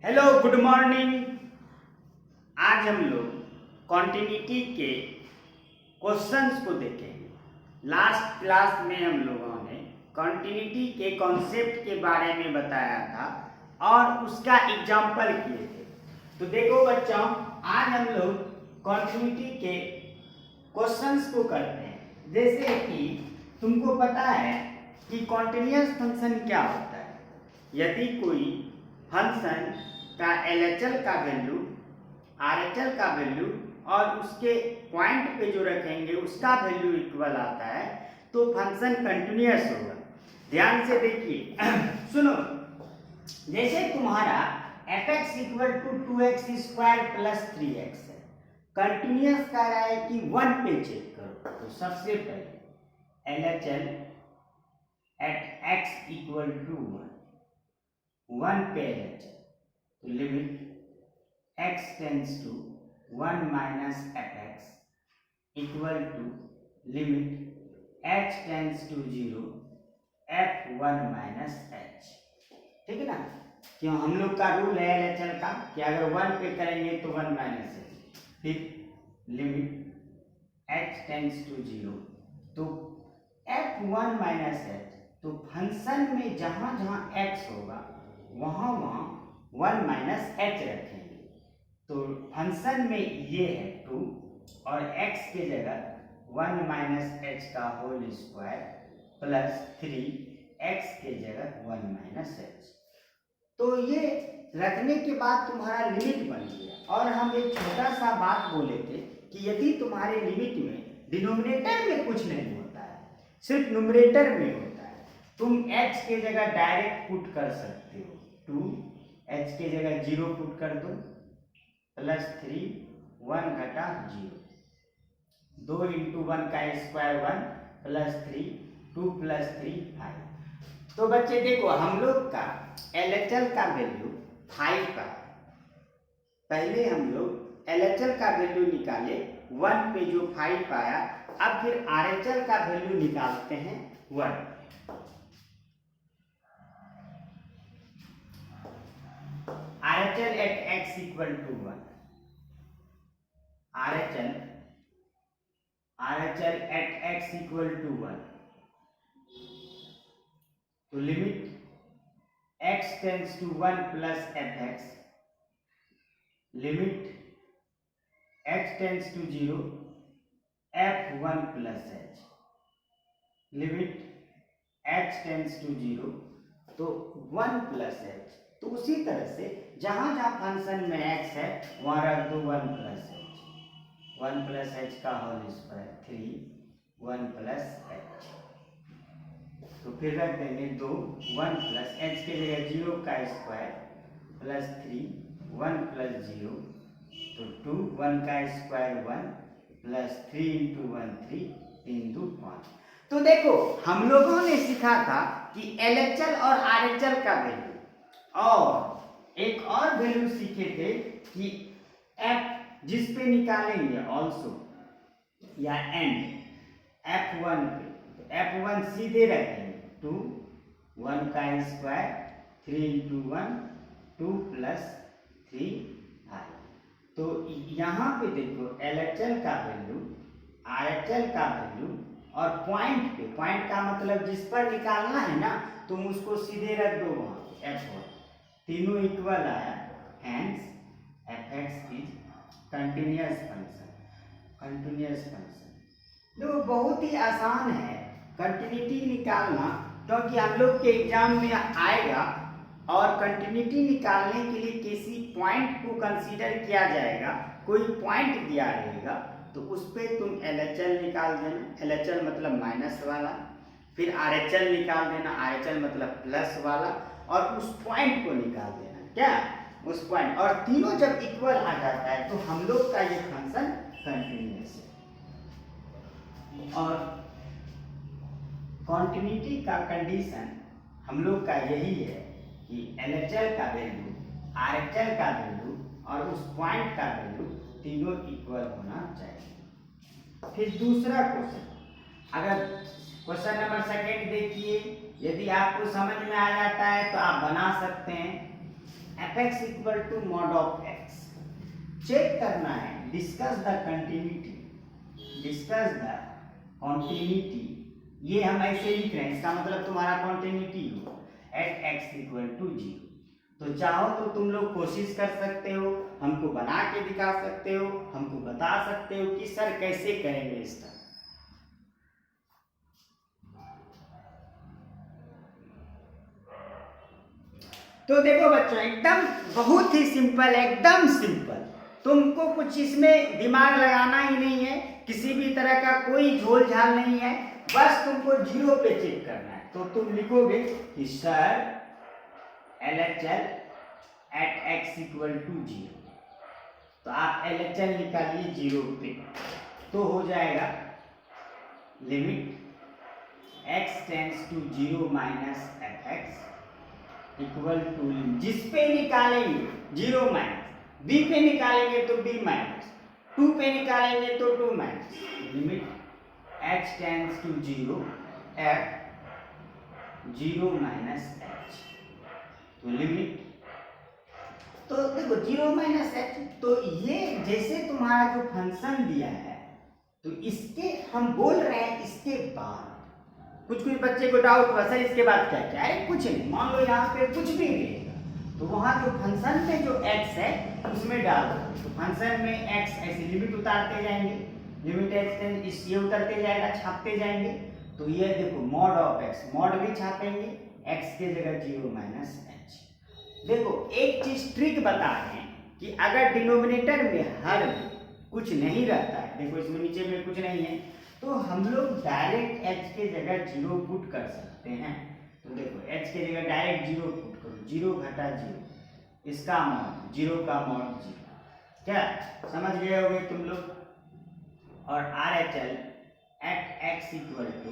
Hello good morning. आज हम लोग कॉन्टिन्यूटी के क्वेश्चंस को देखेंगे। लास्ट क्लास में हम लोगों ने कॉन्टिन्यूटी के कॉन्सेप्ट के बारे में बताया था और उसका एग्जाम्पल किए थे। तो देखो बच्चों, आज हम लोग कॉन्टिन्यूटी के क्वेश्चंस को करते हैं। जैसे कि तुमको पता है कि कॉन्टिन्यूअस फंक्शन क्या होता है। यदि कोई फंक्शन का LHL का वैल्यू RHL का वैल्यू और उसके पॉइंट पे जो रखेंगे उसका वैल्यू इक्वल आता है तो फंक्शन कंटिन्यूअस होगा। ध्यान से देखिए सुनो, जैसे तुम्हारा fx equal to 2x square plus 3x है, कंटिन्यूअस कह रहा है कि 1 पे चेक करो। तो सबसे पहले LHL at x equal to 1 पे LHL, तो limit x tends to 1 minus fx equal to limit h tends to 0 f1 minus h। ठीक है ना। क्यों, हम लोग का रूल है LHL का कि अगर 1 पे करेंगे तो 1 माइनस h, फिर लिमिट h टेंस टू 0 तो f1 माइनस h। तो फंक्शन में जहां जहां x होगा वहां वहां 1 माइनस h रखेंगे। तो फंक्शन में ये है 2 और x के जगह 1 माइनस h का होल स्क्वायर प्लस 3 x के जगह 1 माइनस h। तो ये रखने के बाद तुम्हारा लिमिट बन गया। और हम एक छोटा सा बात बोले थे कि यदि तुम्हारे लिमिट में डिनोमिनेटर में कुछ नहीं होता है, सिर्फ न्यूमरेटर में होता है, तुम h के जगह डायरेक्ट पुट कर सकते हो। 2 h के जगह 0 पुट कर दो प्लस 3 1 घटा 0, 2 इंटू 1 का स्क्वायर 1 प्लस 3 2 प्लस 3 5। तो बच्चे देखो, हम लोग का LHL का वैल्यू 5 का, पहले हम लोग LHL का वैल्यू निकाले 1 पे जो 5 आया। अब फिर RHL का वैल्यू निकालते हैं 1। RHL at x equal to 1, RHL at x equal to 1, तो limit x tends to 1 plus fx, limit x tends to 0 f1 plus h, limit h tends to 0 तो 1 प्लस h। तो उसी तरह से जहां जहां फंक्शन में x है वहां रख दो 1 प्लस h, 1 प्लस h का होल स्क्वायर 3 1 प्लस h। तो फिर रख देंगे 2 1 प्लस h के जगह 0 का स्क्वायर प्लस 3 1 प्लस 0 तो 2 1 का स्क्वायर 1 प्लस 3 इंटू 1 3 3 2 5। तो देखो, हम लोगों ने सीखा था कि LHL और RHL का वैल्यू और एक और वैल्यू सीखे थे कि f जिस पे निकालेंगे ऑल्सो या एंड f1 पे, तो f1 सीधे रखेंगे 2 1 का स्क्वायर 3 इंटू 1 2 प्लस 3 5। तो यहाँ पे देखो LHL का वैल्यू RHL का वैल्यू और पॉइंट पे, पॉइंट का मतलब जिस पर निकालना है ना, तुम उसको सीधे रख दो वहां f1, तीनों इक्वल आया। Hence fx is continuous function, continuous function. देखो बहुत ही आसान है कंटिन्यूटी निकालना, क्योंकि हम लोग के एग्जाम में आएगा और कंटिन्यूटी निकालने के लिए किसी पॉइंट को कंसीडर किया जाएगा। कोई पॉइंट दिया रहेगा तो उस पर तुम LHL निकाल देना, LHL मतलब माइनस वाला, फिर RHL निकाल देना, RHL मतलब प्लस वाला, और उस पॉइंट को निकाल देना, क्या उस पॉइंट, और तीनों जब इक्वल आ जाता है तो हम लोग का ये फंक्शन कंटिन्यूअस है। और कॉन्टिन्यूटी का कंडीशन हम लोग का यही है कि LHL का वैल्यू RHL का वैल्यू और उस पॉइंट का वैल्यू तीनों इक्वल होना चाहिए। फिर दूसरा क्वेश्चन, अगर क्वेश्चन नंबर सेकेंड देखिए, यदि आपको समझ में आ जाता है तो आप बना सकते हैं। F x equal to mod of x. Check करना है, discuss the continuity, discuss the continuity, ये हम ऐसे लिख रहे हैं, इसका मतलब तुम्हारा कॉन्टिन्यूटी हो एट एक्स इक्वल टू 0। तो चाहो तो तुम लोग कोशिश कर सकते हो, हमको बना के दिखा सकते हो, हमको बता सकते हो कि सर कैसे करेंगे इसका। तो देखो बच्चों, एकदम बहुत ही सिंपल, एकदम सिंपल, तुमको कुछ इसमें दिमाग लगाना ही नहीं है, किसी भी तरह का कोई झोल झाल नहीं है, बस तुमको 0 पे चेक करना है। तो तुम लिखोगे कि sir LHL at x equal to 0, तो आप LHL निकालिए 0 पे, तो हो जाएगा limit x tends to 0 minus f x equal to, जिस पे निकालेंगे 0 माइनस, b पे निकालेंगे तो b माइनस, 2 पे निकालेंगे तो 2 minus, limit h tends to 0 f 0 minus h, तो लिमिट, तो देखो 0 माइनस h, तो ये जैसे तुम्हारा जो फंक्शन दिया है, तो इसके हम बोल रहे हैं इसके बाद, कुछ बच्चे को डाउट हुआ सर इसके बाद क्या क्या है, कुछ नहीं, मान लो यहाँ पे कुछ भी रहेगा, तो वहाँ जो फंक्शन में जो x है उसमें डाल दो, तो फंक्शन में x ऐसे लिमिट उतारते जाएंगे, लिमिट x इस ये उतरते जाएगा, छापते जाएंगे, तो ये देखो मॉड ऑफ x, मॉड भी छापेंगे, x के जगह 0 माइनस h। देखो एक चीज ट्रिक बता रहे हैं कि अगर डिनोमिनेटर में हर कुछ नहीं रहता है, देखो इसमें नीचे में कुछ नहीं है, तो हम लोग डायरेक्ट h के जगह 0 पुट कर सकते हैं। तो देखो h के जगह डायरेक्ट 0 पुट करो, 0 घटा 0, इसका मॉड 0 का मॉड 0, क्या समझ गए होगे तुम लोग। और RHL at x equal to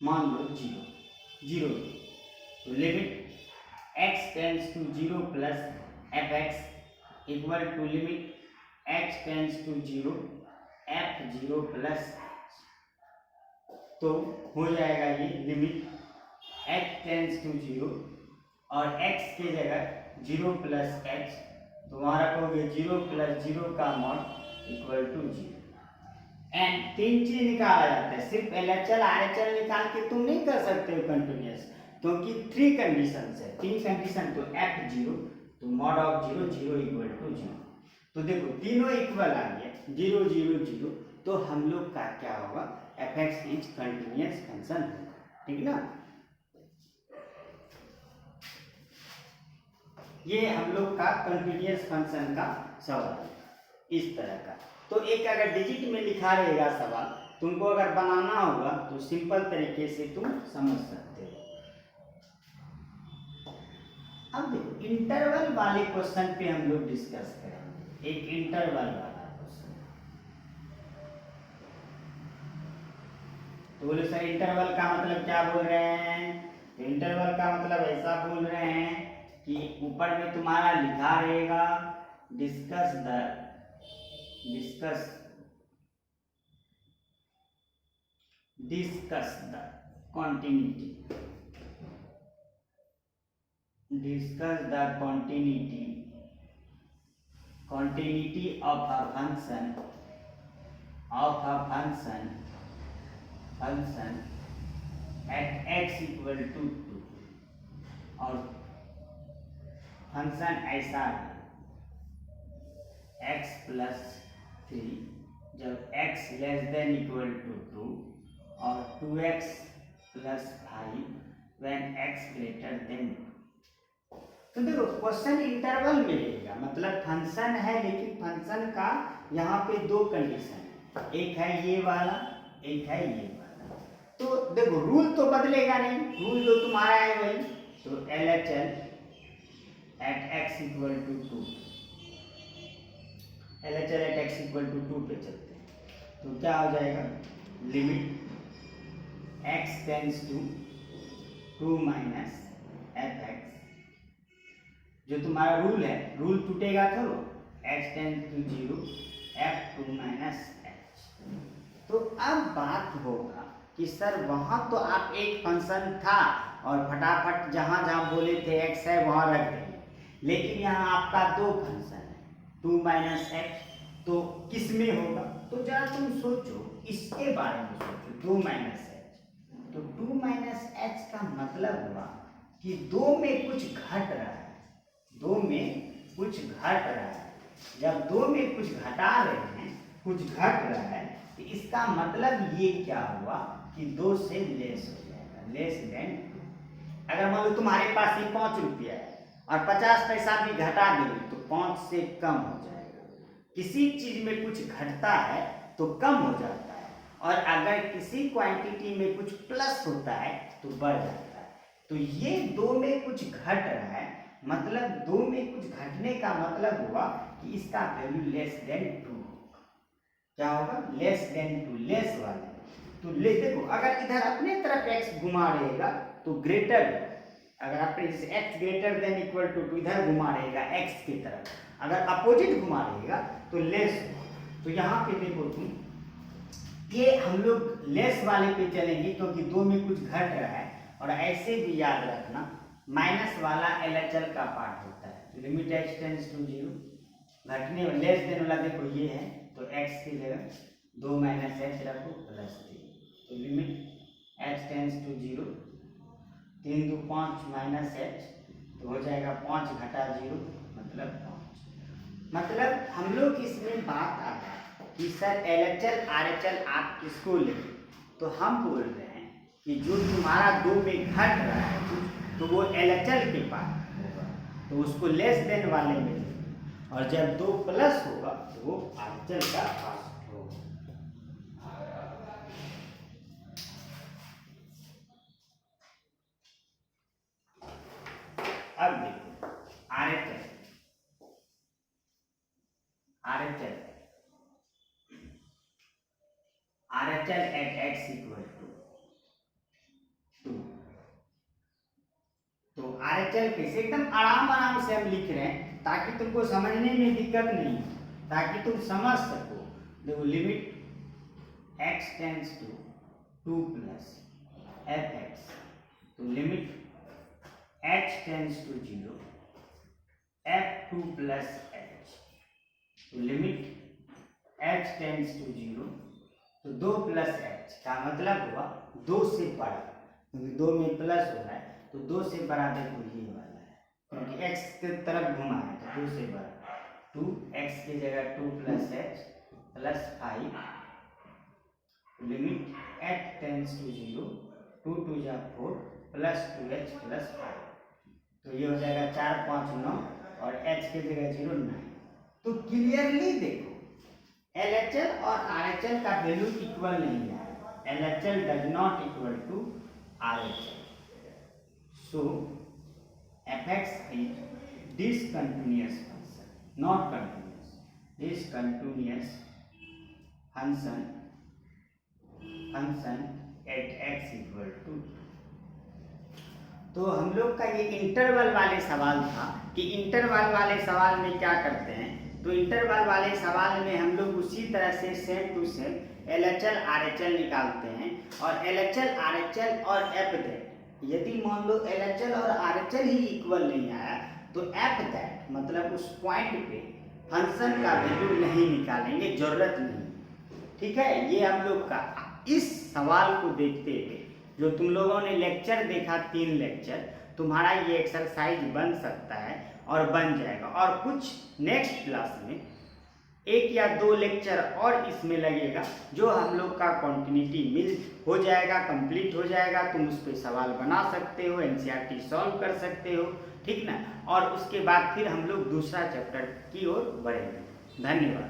मान लो 0, तो limit x tends to 0 plus f x equal to limit x tends to 0 f0 plus, तो हो जाएगा ये लिमिट h टेंड्स टू 0 और x के जगह 0 प्लस h, तो वहाँ रखोगे 0 प्लस 0 का मॉड इक्वल टू 0। एंड 3 चीज निकाला जाता है, सिर्फ LHL RHL निकाल के तुम नहीं कर सकते हो कंटिन्यूअस, क्योंकि 3 कंडीशन है, 3 कंडीशन, तो f0, तो मॉड ऑफ 0 0 इक्वल टू 0, तो देखो तीनों इक्वल आ गया, 0 0 0, तो हम लोग का क्या होगा, F x is continuous function होगा, ठीक ना। ये हम लोग का कंटिन्यूअस फंक्शन का सवाल इस तरह का। तो एक अगर डिजिट में लिखा रहेगा सवाल, तुमको अगर बनाना होगा तो सिंपल तरीके से तुम समझ सकते हो। अब देखो इंटरवल वाले क्वेश्चन पे हम लोग डिस्कस करेंगे, एक इंटरवल वाला क्वेश्चन। तो बोले सर इंटरवल का मतलब क्या बोल रहे हैं, तो इंटरवल का मतलब ऐसा बोल रहे हैं कि ऊपर में तुम्हारा लिखा रहेगा discuss the continuity, discuss the continuity of a function at x equal to 2, और फंक्शन ऐसा है x प्लस 3 जब x less than equal to 2 और 2x plus 5 when x greater than. तो देखो क्वेश्चन इंटरवल में रहेगा, मतलब फंक्शन है लेकिन फंक्शन का यहाँ पे 2 कंडीशन है, एक है ये वाला, एक है ये वाला। तो देखो रूल तो बदलेगा नहीं, रूल जो तुम्हारा है वही, तो LHL at x equal to 2, LHL at x equal to 2 पे चलते हैं, तो क्या हो जाएगा, limit x tends to 2 minus f x, जो तुम्हारा रूल है, रूल टूटेगा तो x tends to 0 f2 minus h। तो अब बात होगा कि सर वहाँ तो आप एक फंक्शन था और फटाफट जहाँ जहाँ बोले थे x है वहाँ रख देंगे, लेकिन यहाँ आपका दो फंक्शन है 2 माइनस एक्स, तो किस में होगा? तो जरा तुम सोचो, इसके बारे में सोचो। 2 माइनस एच, तो 2 माइनस एच का मतलब हुआ कि 2 में कुछ घट रहा है, 2 में कुछ घट रहा है। जब 2 में कुछ घटा रहे हैं, कुछ घट रहा है, तो इसका मतलब ये क्या हुआ कि 2 से लेस हो जाएगा, लेस देन 2। अगर मान लो तुम्हारे पास ये 5 रुपया है और 50 पैसा भी घटा देंगे तो 5 से कम हो जाएगा। किसी चीज में कुछ घटता है तो कम हो जाता है, और अगर किसी क्वांटिटी में कुछ प्लस होता है तो बढ़ जाता है। तो ये 2 में कुछ घट रहा है, मतलब 2 में कुछ घटने का मतलब हुआ कि इसका वैल्यू लेस देन 2 होगा। क्या होगा? लेस देन 2, लेस वाला। तो ले देखो, अगर इधर अपने तरफ x घुमा रहेगा तो ग्रेटर, अगर अपने x greater than equal to 2 इधर घुमा रहेगा x की तरफ, अगर अपोजिट घुमा रहेगा तो लेस होगा। तो यहाँ पे देखो तुम, ये हम लोग लेस वाले पे चलेंगे क्योंकि 2 में कुछ घट रहा है। और ऐसे भी याद रखना, माइनस वाला LHL का पार्ट होता है। लिमिट x टेंड्स टू 0, घटने लेस देन वाला देखो ये है, तो x की जगह 2 माइनस एच रखो प्लस 3, तो limit x tends to 0, 3 2 5 minus h, तो हो जाएगा 5 घटा 0 मतलब 5। मतलब हम लोग इसमें बात आ रहा है कि सर LHL RHL आप किसको लें, तो हम बोल रहे हैं कि जो तुम्हारा 2 में घट रहा है तो वो LHL के पास होगा, तो उसको लेस देन वाले में लें, और जब 2 प्लस होगा तो वो RHL का पास होगा। अब देखो RHL at x equal to 2, तो RHL कैसे एकदम आराम से हम लिख रहे हैं ताकि तुमको समझने में दिक्कत नहीं हो, ताकि तुम समझ सको। देखो limit x tends to 2 plus fx, तो limit h tends to 0 f2 plus h, तो लिमिट h टेंड्स टू 0, तो 2 प्लस h का मतलब हुआ 2 से बड़ा, क्योंकि 2 में प्लस हो रहा है तो 2 से बड़ा देखो ये वाला है, क्योंकि x की तरफ घुमा है तो 2 से बड़ा, 2x की जगह 2 plus h plus 5, limit h tends to 0, 2 2 जा 4 प्लस 2h प्लस 5, तो ये हो जाएगा 4 5 9, और h की जगह 0 9। तो क्लियरली देखो LHL और RHL का वैल्यू इक्वल नहीं है, LHL does not equal to RHL, so fx is discontinuous function, not continuous, discontinuous function at x equal to. तो हम लोग का ये इंटरवल वाले सवाल था कि इंटरवल वाले सवाल में क्या करते हैं, तो इंटरवल वाले सवाल में हम लोग उसी तरह से same to same LHL RHL निकालते हैं, और LHL RHL और f दैट, यदि मान लो LHL और RHL ही इक्वल नहीं आया तो f दैट मतलब उस पॉइंट पे फंक्शन का वैल्यू नहीं निकालेंगे, जरूरत नहीं। ठीक है, ये हम लोग का इस सवाल को देखते हुए जो तुम लोगों ने लेक्चर देखा 3 लेक्चर, तुम्हारा ये एक्सरसाइज बन सकता है और बन जाएगा। और कुछ नेक्स्ट क्लास में 1 या 2 लेक्चर और इसमें लगेगा, जो हम लोग का कॉन्टिन्यूटी मिल हो जाएगा, कंप्लीट हो जाएगा। तुम उस पर सवाल बना सकते हो, NCERT सॉल्व कर सकते हो, ठीक ना। और उसके बाद फिर हम लोग दूसरा चैप्टर की ओर बढ़ेंगे। धन्यवाद।